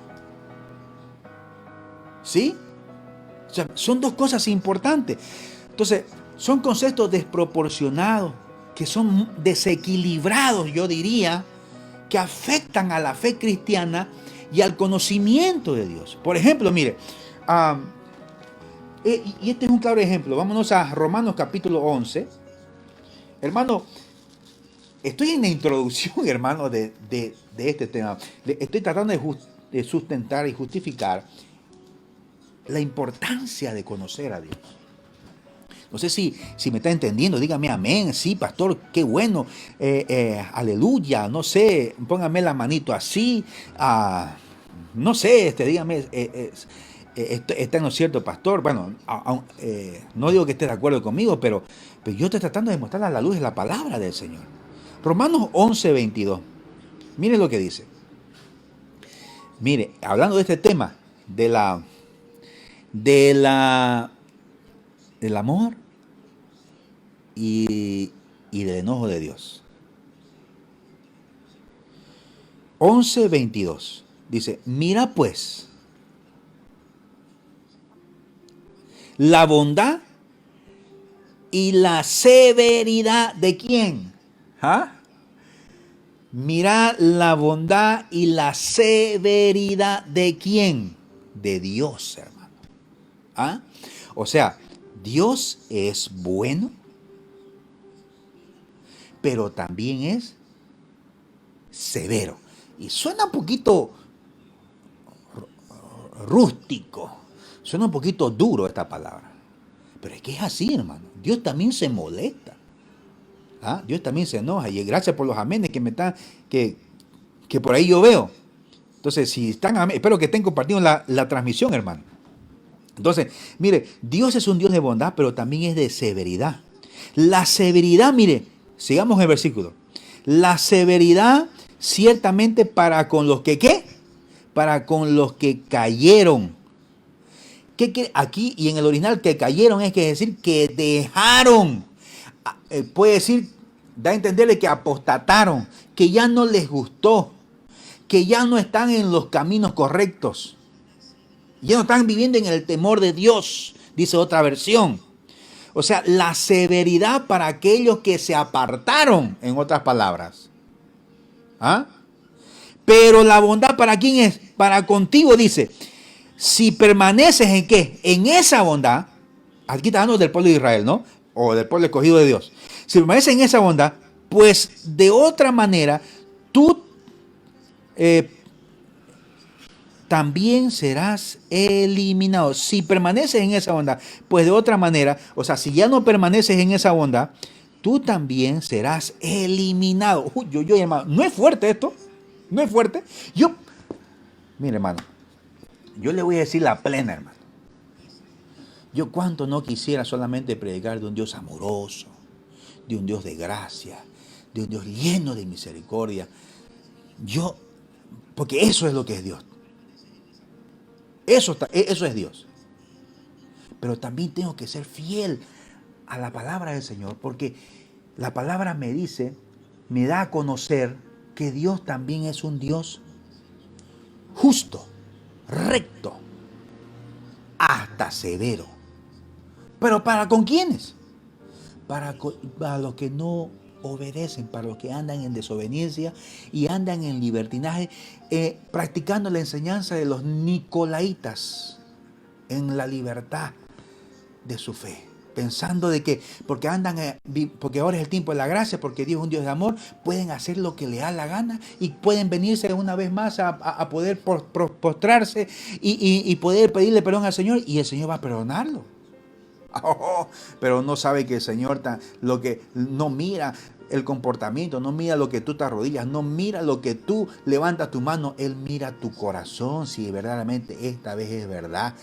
¿Sí? O sea, son dos cosas importantes. Entonces, son conceptos desproporcionados, que son desequilibrados, yo diría, que afectan a la fe cristiana y al conocimiento de Dios. Por ejemplo, mire, y este es un claro ejemplo. Vámonos a Romanos capítulo 11. Hermano, estoy en la introducción, hermano, de este tema. Estoy tratando de sustentar y justificar la importancia de conocer a Dios. No sé si me está entendiendo, dígame amén, sí, pastor, qué bueno, aleluya, no sé, póngame la manito así, no sé, dígame, está no cierto, pastor. Bueno, no digo que esté de acuerdo conmigo, pero yo estoy tratando de mostrar a la luz de la palabra del Señor. Romanos 11:22, mire lo que dice. Mire, hablando de este tema, del amor y del enojo de Dios. 11:22 dice: mira pues la bondad y la severidad de ¿quién? Mira la bondad y la severidad de ¿quién? De Dios, hermano. O sea, Dios es bueno, pero también es severo. Y suena un poquito rústico, suena un poquito duro esta palabra. Pero es que es así, hermano. Dios también se molesta. Dios también se enoja. Y gracias por los amenes que por ahí yo veo. Entonces, si están, espero que estén compartiendo la transmisión, hermano. Entonces, mire, Dios es un Dios de bondad, pero también es de severidad. La severidad, mire, sigamos el versículo. La severidad ciertamente para con los que, ¿qué? Para con los que cayeron. ¿Qué? Aquí y en el original que cayeron es decir que dejaron. Puede decir Da a entenderle que apostataron, que ya no les gustó, que ya no están en los caminos correctos. Ya no están viviendo en el temor de Dios, dice otra versión. O sea, la severidad para aquellos que se apartaron, en otras palabras. ¿Ah? Pero la bondad para quién es? Para contigo, dice. Si permaneces en qué? En esa bondad. Aquí está hablando del pueblo de Israel, ¿no? O del pueblo escogido de Dios. Si permaneces en esa bondad, pues de otra manera, tú también serás eliminado. Si permaneces en esa bondad, pues de otra manera, o sea, si ya no permaneces en esa bondad, tú también serás eliminado. Uy, hermano, ¿no es fuerte esto? ¿No es fuerte? Mire, hermano, yo le voy a decir la plena, hermano. Yo cuánto no quisiera solamente predicar de un Dios amoroso, de un Dios de gracia, de un Dios lleno de misericordia. Porque eso es lo que es Dios. Eso es Dios. Pero también tengo que ser fiel a la palabra del Señor, porque la palabra me dice, me da a conocer que Dios también es un Dios justo, recto, hasta severo. ¿Pero para con quiénes? Para los que no obedecen, para los que andan en desobediencia y andan en libertinaje, practicando la enseñanza de los nicolaitas en la libertad de su fe, pensando de que porque porque ahora es el tiempo de la gracia, porque Dios es un Dios de amor, pueden hacer lo que le da la gana y pueden venirse una vez más a poder postrarse y poder pedirle perdón al Señor, y el Señor va a perdonarlo. Oh, pero no sabe que el Señor lo que no mira el comportamiento, no mira lo que tú te arrodillas, no mira lo que tú levantas tu mano, Él mira tu corazón, si verdaderamente esta vez es verdad,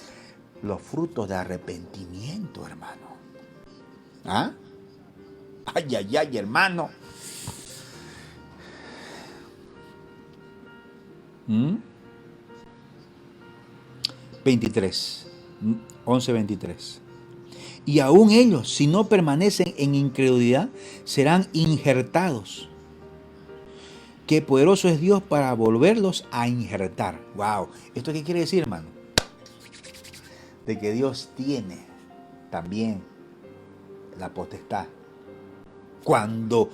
los frutos de arrepentimiento, hermano. ¿Ah? Ay, ay, ay, hermano. 23, 11:23. Y aún ellos, si no permanecen en incredulidad, serán injertados. Qué poderoso es Dios para volverlos a injertar. Wow. ¿Esto qué quiere decir, hermano? De que Dios tiene también la potestad. Cuando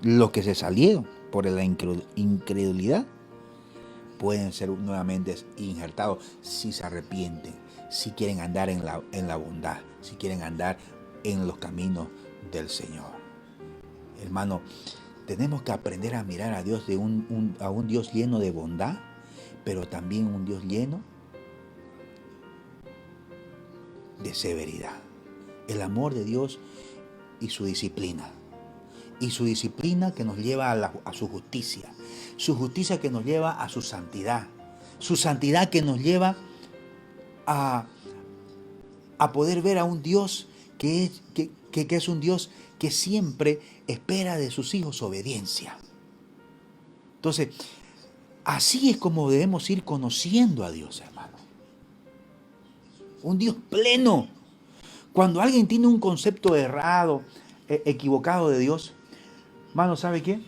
los que se salieron por la incredulidad pueden ser nuevamente injertados si se arrepienten, si quieren andar en la bondad, si quieren andar en los caminos del Señor. Hermano, tenemos que aprender a mirar a Dios a un Dios lleno de bondad, pero también un Dios lleno de severidad. El amor de Dios y su disciplina. Y su disciplina que nos lleva a su justicia. Su justicia que nos lleva a su santidad. Su santidad que nos lleva a poder ver a un Dios que es un Dios que siempre espera de sus hijos obediencia. Entonces, así es como debemos ir conociendo a Dios, hermano. Un Dios pleno. Cuando alguien tiene un concepto errado, equivocado de Dios, hermano, ¿sabe qué?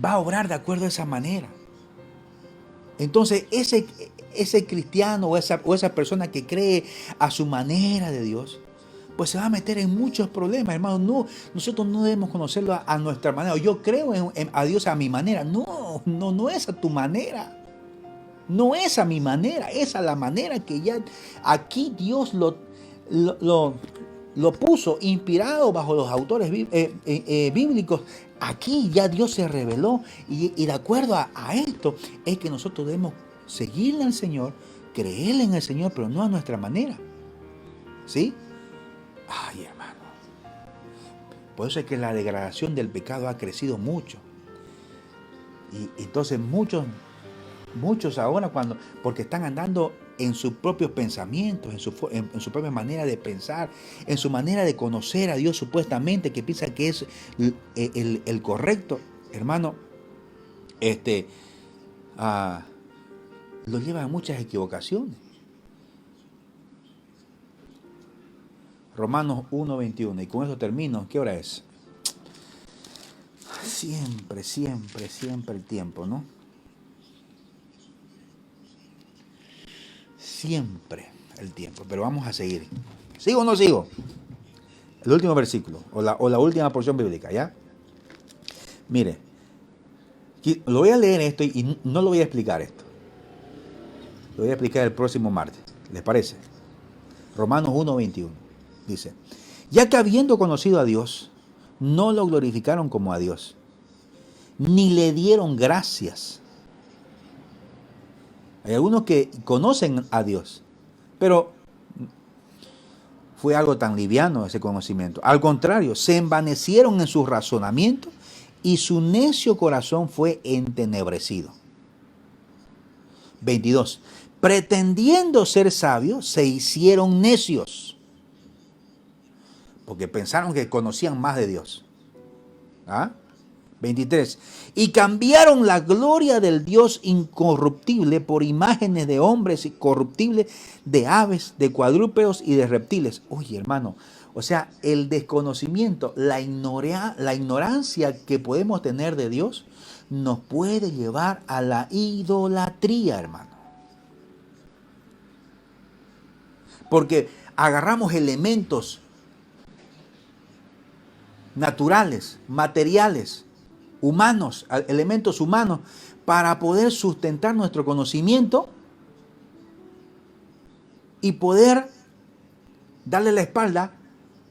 Va a obrar de acuerdo a esa manera. Entonces, ese cristiano o esa persona que cree a su manera de Dios, pues se va a meter en muchos problemas, hermano. No, nosotros no debemos conocerlo a nuestra manera. Yo creo a Dios a mi manera. No es a tu manera. No es a mi manera, es a la manera que ya aquí Dios lo puso, inspirado bajo los autores bíblicos. Aquí ya Dios se reveló y de acuerdo a esto es que nosotros debemos seguirle al Señor, creerle en el Señor, pero no a nuestra manera. ¿Sí? Ay, hermano. Por eso es que la degradación del pecado ha crecido mucho. Y entonces muchos ahora porque están andando en sus propios pensamientos, en su propia manera de pensar, en su manera de conocer a Dios supuestamente, que piensa que es el correcto, hermano, lo lleva a muchas equivocaciones. Romanos 1:21, y con eso termino. ¿Qué hora es? Siempre, siempre, siempre el tiempo, ¿no? Siempre el tiempo. Pero vamos a seguir. ¿Sigo o no sigo? El último versículo, o la última porción bíblica, ¿ya? Mire, lo voy a leer esto y no lo voy a explicar esto. Lo voy a explicar el próximo martes. ¿Les parece? Romanos 1:21. Dice, ya que habiendo conocido a Dios, no lo glorificaron como a Dios, ni le dieron gracias. Hay algunos que conocen a Dios, pero fue algo tan liviano ese conocimiento. Al contrario, se envanecieron en su razonamiento y su necio corazón fue entenebrecido. 22. Pretendiendo ser sabios, se hicieron necios, porque pensaron que conocían más de Dios. ¿Ah? 23. Y cambiaron la gloria del Dios incorruptible por imágenes de hombres incorruptibles, de aves, de cuadrúpedos y de reptiles. Oye, hermano, o sea, el desconocimiento, la ignorancia que podemos tener de Dios nos puede llevar a la idolatría, hermano. Porque agarramos elementos naturales, materiales, humanos, elementos humanos, para poder sustentar nuestro conocimiento y poder darle la espalda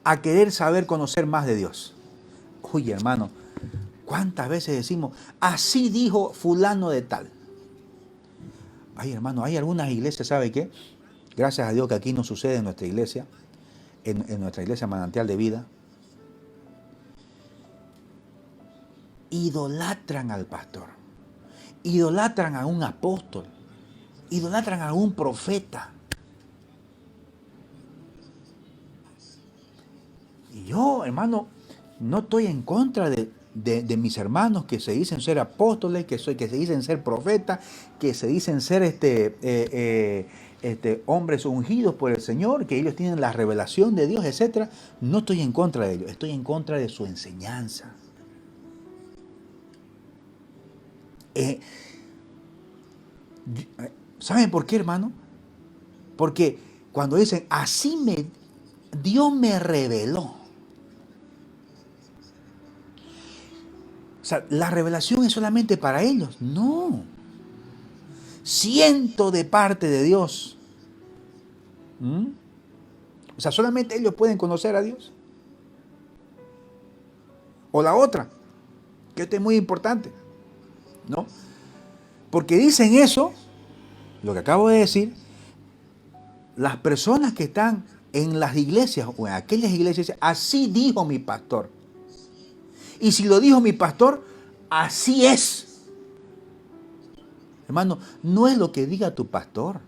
a querer saber conocer más de Dios. Oye, hermano, ¿cuántas veces decimos, así dijo fulano de tal? Ay, hermano, hay algunas iglesias, ¿sabe qué? Gracias a Dios que aquí no sucede en nuestra iglesia, en nuestra iglesia Manantial de Vida. Idolatran al pastor, idolatran a un apóstol, idolatran a un profeta. Y yo, hermano, no estoy en contra de mis hermanos que se dicen ser apóstoles, que se dicen ser profetas, que se dicen ser hombres ungidos por el Señor, que ellos tienen la revelación de Dios, etc. No estoy en contra de ellos, estoy en contra de su enseñanza. ¿Saben por qué, hermano? Porque cuando dicen, Dios me reveló. O sea, la revelación es solamente para ellos. No. Siento de parte de Dios. O sea, solamente ellos pueden conocer a Dios. O la otra, que esto es muy importante, ¿no? Porque dicen eso, lo que acabo de decir, las personas que están en las iglesias o en aquellas iglesias, así dijo mi pastor. Y si lo dijo mi pastor, así es. Hermano, no es lo que diga tu pastor.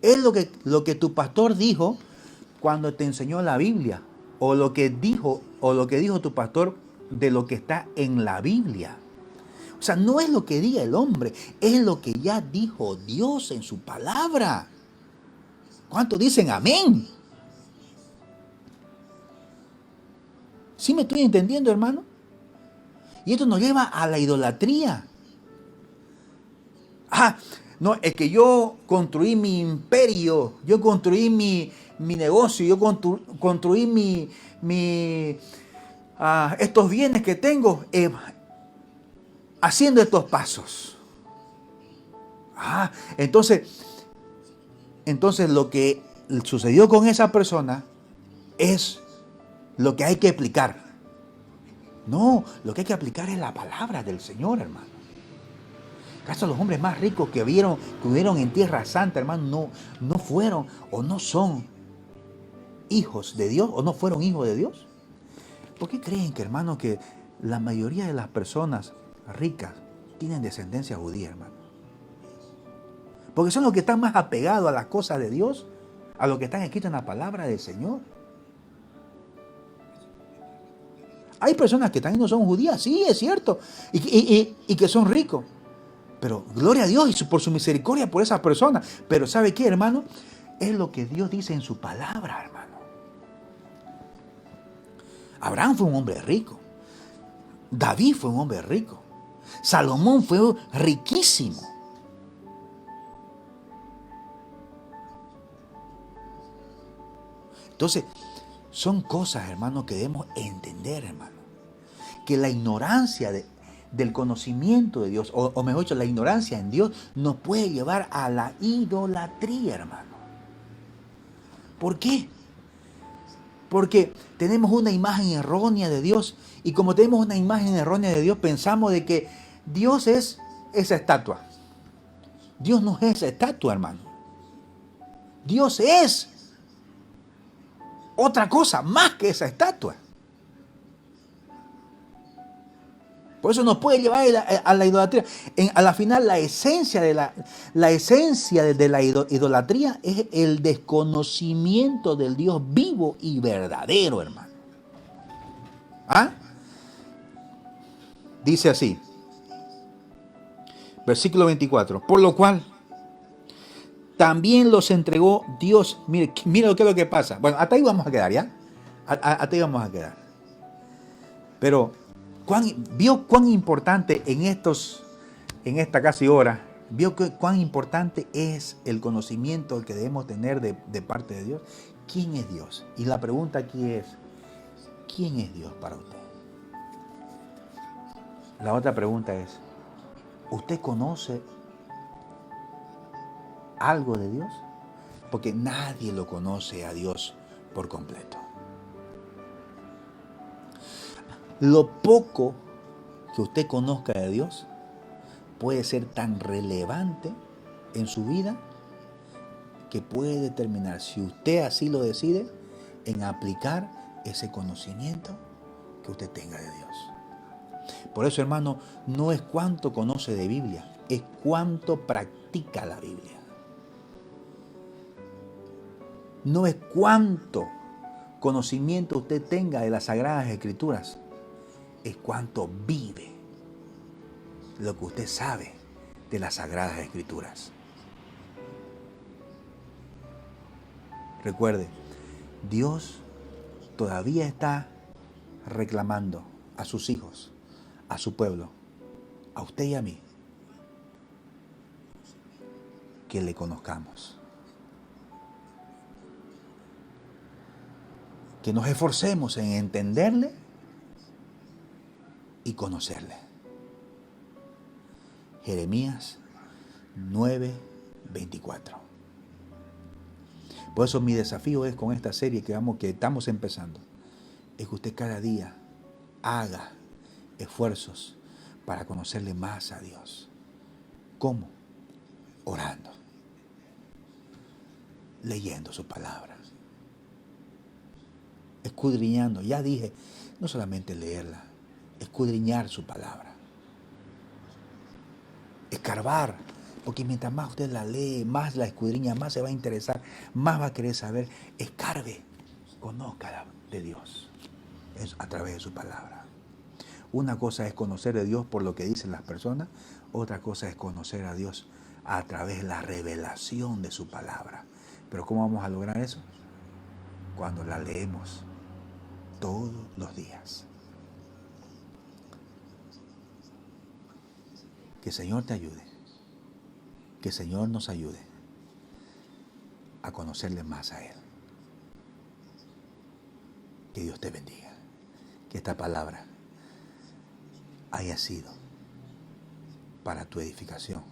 Es lo que tu pastor dijo cuando te enseñó la Biblia. O lo que dijo tu pastor de lo que está en la Biblia. O sea, no es lo que diga el hombre, es lo que ya dijo Dios en su palabra. ¿Cuántos dicen amén? ¿Sí me estoy entendiendo, hermano? Y esto nos lleva a la idolatría. No, es que yo construí mi imperio, yo construí mi negocio, yo construí estos bienes que tengo haciendo estos pasos. Entonces lo que sucedió con esa persona es lo que hay que aplicar. No, lo que hay que aplicar es la palabra del Señor, hermano. ¿Acaso los hombres más ricos que hubieron en Tierra Santa, hermano, no fueron o no son hijos de Dios o no fueron hijos de Dios? ¿Por qué creen que, hermano, que la mayoría de las personas ricas tienen descendencia judía, hermano? Porque son los que están más apegados a las cosas de Dios, a lo que están escritos en la palabra del Señor. Hay personas que también no son judías, sí, es cierto, y que son ricos. Pero gloria a Dios y por su misericordia por esas personas. Pero ¿sabe qué, hermano? Es lo que Dios dice en su palabra, hermano. Abraham fue un hombre rico. David fue un hombre rico. Salomón fue riquísimo. Entonces, son cosas, hermano, que debemos entender, hermano. Que la ignorancia del conocimiento de Dios, o mejor dicho, la ignorancia en Dios, nos puede llevar a la idolatría, hermano. ¿Por qué? Porque tenemos una imagen errónea de Dios, y como tenemos una imagen errónea de Dios, pensamos de que Dios es esa estatua. Dios no es esa estatua, hermano. Dios es otra cosa más que esa estatua. Por eso nos puede llevar a la idolatría. A la final, la esencia de la idolatría es el desconocimiento del Dios vivo y verdadero, hermano. ¿Ah? Dice así, versículo 24, por lo cual también los entregó Dios. Mire lo que es lo que pasa. Bueno, hasta ahí vamos a quedar, ¿ya? Hasta ahí vamos a quedar. Pero, ¿vio cuán importante en esta casi hora, cuán importante es el conocimiento que debemos tener de parte de Dios? ¿Quién es Dios? Y la pregunta aquí es, ¿quién es Dios para usted? La otra pregunta es, ¿usted conoce algo de Dios? Porque nadie lo conoce a Dios por completo. Lo poco que usted conozca de Dios puede ser tan relevante en su vida que puede determinar, si usted así lo decide, en aplicar ese conocimiento que usted tenga de Dios. Por eso, hermano, no es cuánto conoce de Biblia, es cuánto practica la Biblia. No es cuánto conocimiento usted tenga de las Sagradas Escrituras, es cuánto vive lo que usted sabe de las Sagradas Escrituras. Recuerde, Dios todavía está reclamando a sus hijos, a su pueblo, a usted y a mí, que le conozcamos. Que nos esforcemos en entenderle y conocerle. Jeremías 9:24. Por eso mi desafío es con esta serie que estamos empezando, es que usted cada día haga esfuerzos para conocerle más a Dios. ¿Cómo? Orando, leyendo su palabra, escudriñando. Ya dije, no solamente leerla, escudriñar su palabra, escarbar, porque mientras más usted la lee, más la escudriña, más se va a interesar, más va a querer saber. Escarbe, conozca de Dios, es a través de su palabra. Una cosa es conocer de Dios por lo que dicen las personas, otra cosa es conocer a Dios a través de la revelación de su palabra. Pero ¿cómo vamos a lograr eso? Cuando la leemos todos los días. Que el Señor te ayude, que el Señor nos ayude a conocerle más a Él. Que Dios te bendiga, que esta palabra haya sido para tu edificación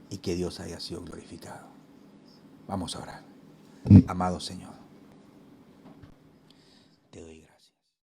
y que Dios haya sido glorificado. Vamos a orar. Amado Señor,